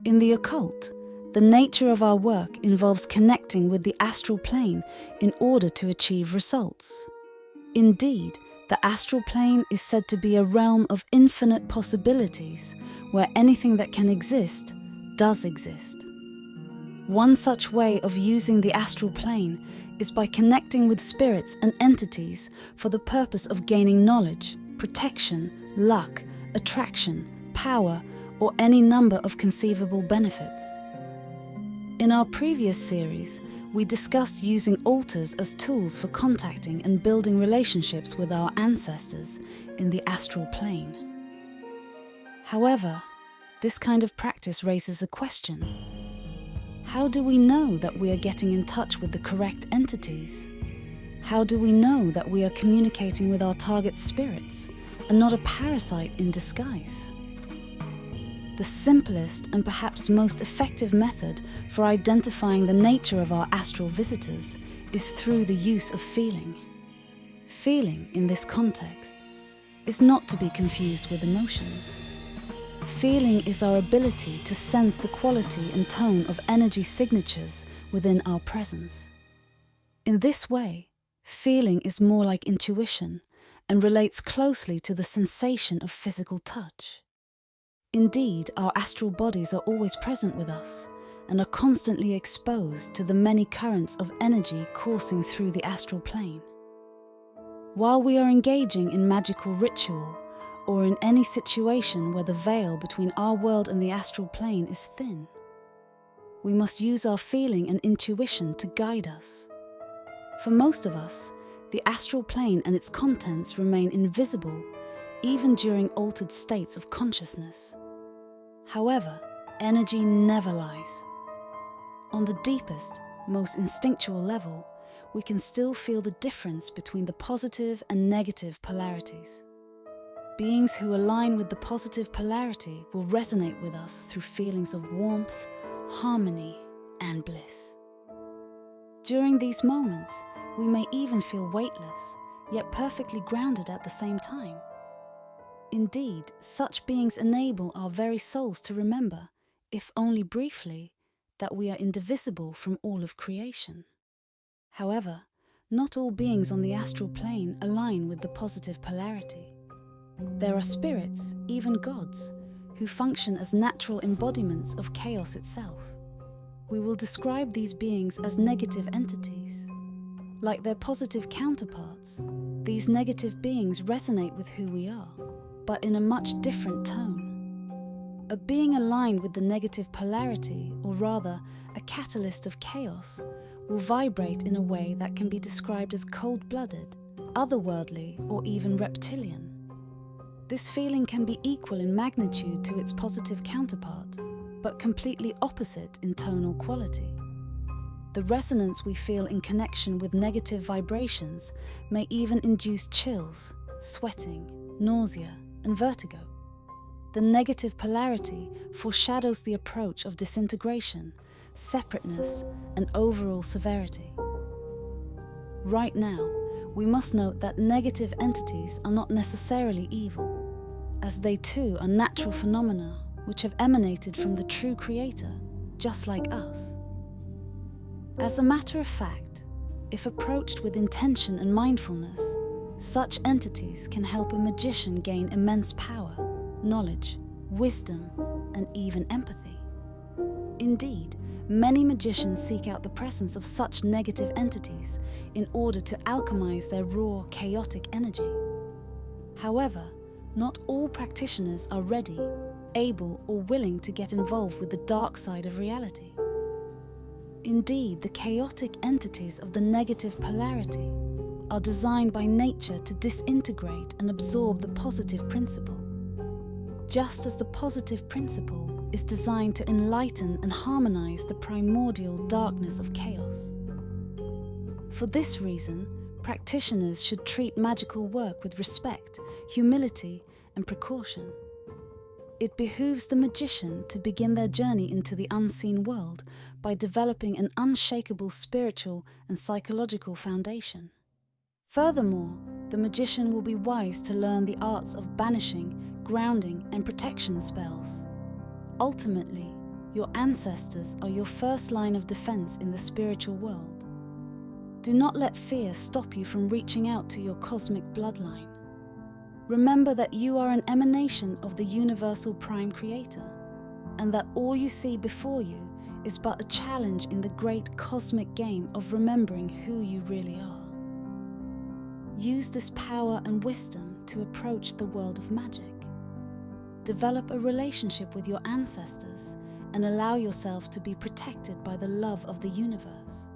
In the occult, the nature of our work involves connecting with the astral plane in order to achieve results. Indeed, the astral plane is said to be a realm of infinite possibilities where anything that can exist does exist. One such way of using the astral plane is by connecting with spirits and entities for the purpose of gaining knowledge, protection, luck, attraction, power, or any number of conceivable benefits. In our previous series, we discussed using altars as tools for contacting and building relationships with our ancestors in the astral plane. However, this kind of practice raises a question. How do we know that we are getting in touch with the correct entities? How do we know that we are communicating with our target spirits and not a parasite in disguise? The simplest and perhaps most effective method for identifying the nature of our astral visitors is through the use of feeling. Feeling, in this context, is not to be confused with emotions. Feeling is our ability to sense the quality and tone of energy signatures within our presence. In this way, feeling is more like intuition and relates closely to the sensation of physical touch. Indeed, our astral bodies are always present with us and are constantly exposed to the many currents of energy coursing through the astral plane. While we are engaging in magical ritual or in any situation where the veil between our world and the astral plane is thin, we must use our feeling and intuition to guide us. For most of us, the astral plane and its contents remain invisible even during altered states of consciousness. However, energy never lies. On the deepest, most instinctual level, we can still feel the difference between the positive and negative polarities. Beings who align with the positive polarity will resonate with us through feelings of warmth, harmony, and bliss. During these moments, we may even feel weightless, yet perfectly grounded at the same time. Indeed, such beings enable our very souls to remember, if only briefly, that we are indivisible from all of creation. However, not all beings on the astral plane align with the positive polarity. There are spirits, even gods, who function as natural embodiments of chaos itself. We will describe these beings as negative entities. Like their positive counterparts, these negative beings resonate with who we are, but in a much different tone. A being aligned with the negative polarity, or rather, a catalyst of chaos, will vibrate in a way that can be described as cold-blooded, otherworldly, or even reptilian. This feeling can be equal in magnitude to its positive counterpart, but completely opposite in tonal quality. The resonance we feel in connection with negative vibrations may even induce chills, sweating, nausea, and vertigo. The negative polarity foreshadows the approach of disintegration, separateness, and overall severity. Right now, we must note that negative entities are not necessarily evil, as they too are natural phenomena which have emanated from the true Creator, just like us. As a matter of fact, if approached with intention and mindfulness, such entities can help a magician gain immense power, knowledge, wisdom, and even empathy. Indeed, many magicians seek out the presence of such negative entities in order to alchemize their raw, chaotic energy. However, not all practitioners are ready, able, or willing to get involved with the dark side of reality. Indeed, the chaotic entities of the negative polarity are designed by nature to disintegrate and absorb the positive principle, just as the positive principle is designed to enlighten and harmonize the primordial darkness of chaos. For this reason, practitioners should treat magical work with respect, humility, and precaution. It behooves the magician to begin their journey into the unseen world by developing an unshakable spiritual and psychological foundation. Furthermore, the magician will be wise to learn the arts of banishing, grounding, and protection spells. Ultimately, Your ancestors are your first line of defense in the spiritual world. Do not let fear stop you from reaching out to your cosmic bloodline. Remember that you are an emanation of the universal prime creator, and that all you see before you is but a challenge in the great cosmic game of remembering who you really are. Use this power and wisdom to approach the world of magic. Develop a relationship with your ancestors and allow yourself to be protected by the love of the universe.